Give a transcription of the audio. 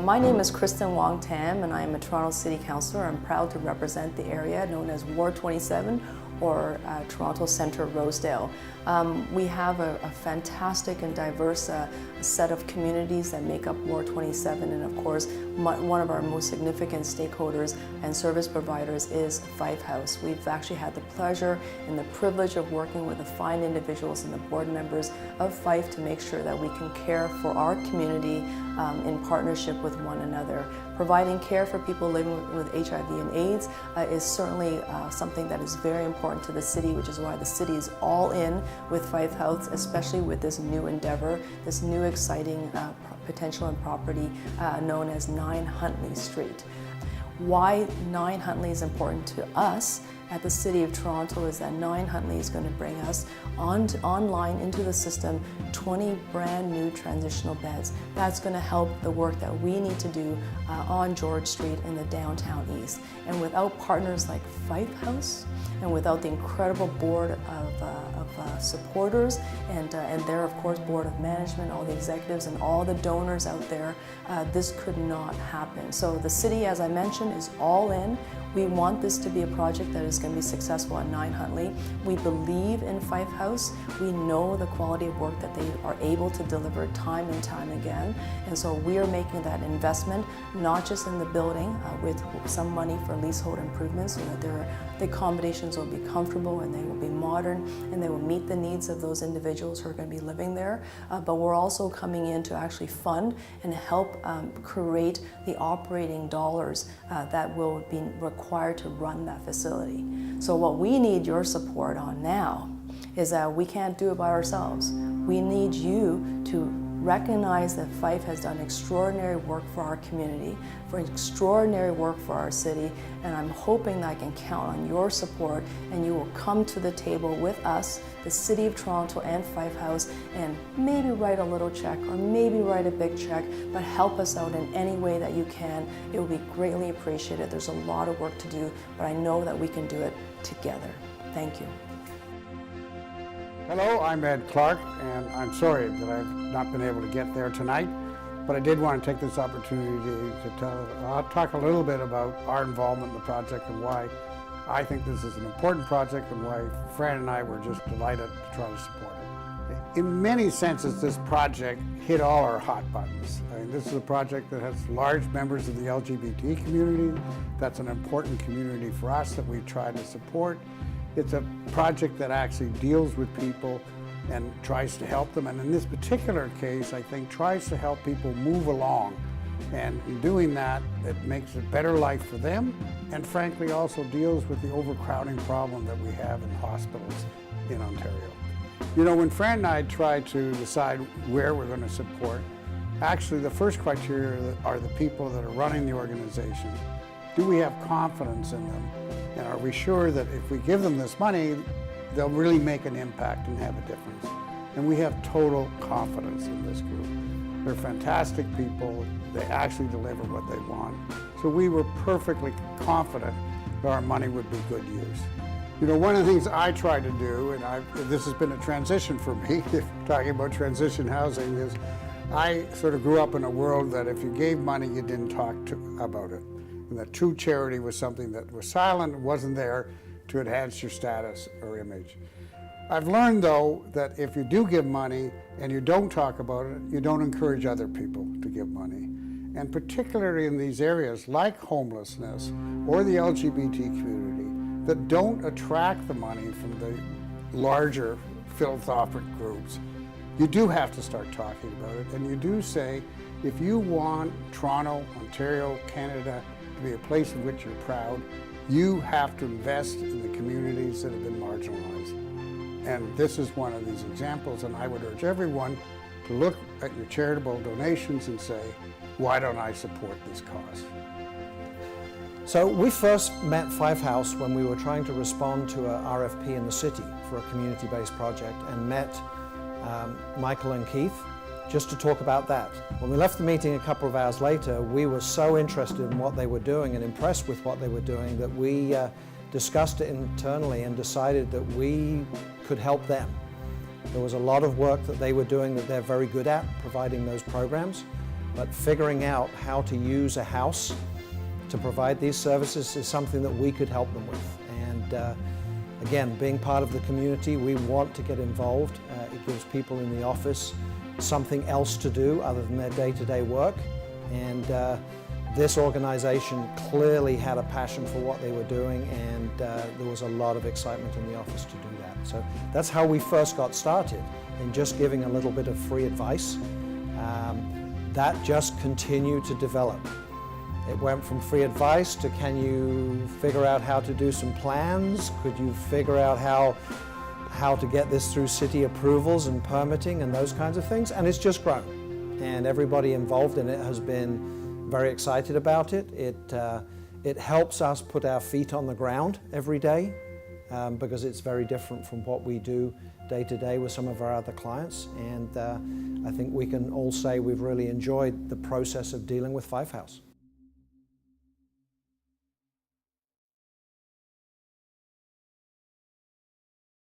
My name is Kristen Wong and I am a Toronto City Councillor. I'm proud to represent the area known as Ward 27 or Toronto Centre Rosedale. We have a fantastic and diverse set of communities that make up Ward 27, and of course one of our most significant stakeholders and service providers is Fife House. We've actually had the pleasure and the privilege of working with the fine individuals and the board members of Fife to make sure that we can care for our community in partnership with one another. Providing care for people living with HIV and AIDS is certainly something that is very important to the city, which is why the city is all in with Fife Health, especially with this new endeavor, this new exciting potential and property known as 9 Huntley Street. Why 9 Huntley is important to us at the City of Toronto is that 9 Huntley is going to bring us online into the system 20 brand new transitional beds. That's going to help the work that we need to do on George Street in the downtown east. And without partners like Fife House, and without the incredible board of supporters and their, of course, board of management, all the executives and all the donors out there, this could not happen. So the city, as I mentioned, is all in. We want this to be a project that is going to be successful at 9 Huntley. We believe in Fife House. We know the quality of work that they are able to deliver time and time again. And so we are making that investment, not just in the building, with some money for leasehold improvements so that the accommodations will be comfortable and they will be modern and they will meet the needs of those individuals who are going to be living there. But we're also coming in to actually fund and help create the operating dollars that will be required to run that facility. So what we need your support on now is that we can't do it by ourselves. We need you to recognize that Fife has done extraordinary work for our community, for extraordinary work for our city, and I'm hoping that I can count on your support and you will come to the table with us, the City of Toronto and Fife House, and maybe write a little check or maybe write a big check, but help us out in any way that you can. It will be greatly appreciated. There's a lot of work to do, but I know that we can do it together. Thank you. Hello, I'm Ed Clark, and I'm sorry that I've not been able to get there tonight, but I did want to take this opportunity to talk a little bit about our involvement in the project and why I think this is an important project and why Fran and I were just delighted to try to support it. In many senses, this project hit all our hot buttons. I mean, this is a project that has large members of the LGBT community. That's an important community for us that we try to support. It's a project that actually deals with people and tries to help them. And in this particular case, I think tries to help people move along. And in doing that, it makes a better life for them. And frankly, also deals with the overcrowding problem that we have in hospitals in Ontario. You know, when Fran and I tried to decide where we're going to support, actually the first criteria are the people that are running the organization. Do we have confidence in them? And are we sure that if we give them this money, they'll really make an impact and have a difference? And we have total confidence in this group. They're fantastic people. They actually deliver what they want. So we were perfectly confident that our money would be good use. You know, one of the things I try to do, and this has been a transition for me, talking about transition housing, is I sort of grew up in a world that if you gave money, you didn't talk about it. And that true charity was something that was silent, wasn't there to enhance your status or image. I've learned, though, that if you do give money and you don't talk about it, you don't encourage other people to give money. And particularly in these areas like homelessness or the LGBT community that don't attract the money from the larger philanthropic groups, you do have to start talking about it. And you do say, if you want Toronto, Ontario, Canada, to be a place in which you're proud, you have to invest in the communities that have been marginalized. And this is one of these examples, and I would urge everyone to look at your charitable donations and say, why don't I support this cause? So we first met Fife House when we were trying to respond to a RFP in the city for a community-based project, and met Michael and Keith just to talk about that. When we left the meeting a couple of hours later, we were so interested in what they were doing and impressed with what they were doing that we discussed it internally and decided that we could help them. There was a lot of work that they were doing that they're very good at, providing those programs. but figuring out how to use a house to provide these services is something that we could help them with. And again, being part of the community, we want to get involved. It gives people in the office something else to do other than their day-to-day work. And this organization clearly had a passion for what they were doing, and there was a lot of excitement in the office to do that. So that's how we first got started, in just giving a little bit of free advice. That just continued to develop. It went from free advice to, can you figure out how to do some plans? Could you figure out how to get this through city approvals and permitting and those kinds of things? And it's just grown. And everybody involved in it has been very excited about it. It helps us put our feet on the ground every day because it's very different from what we do day to day with some of our other clients. And I think we can all say we've really enjoyed the process of dealing with Five House.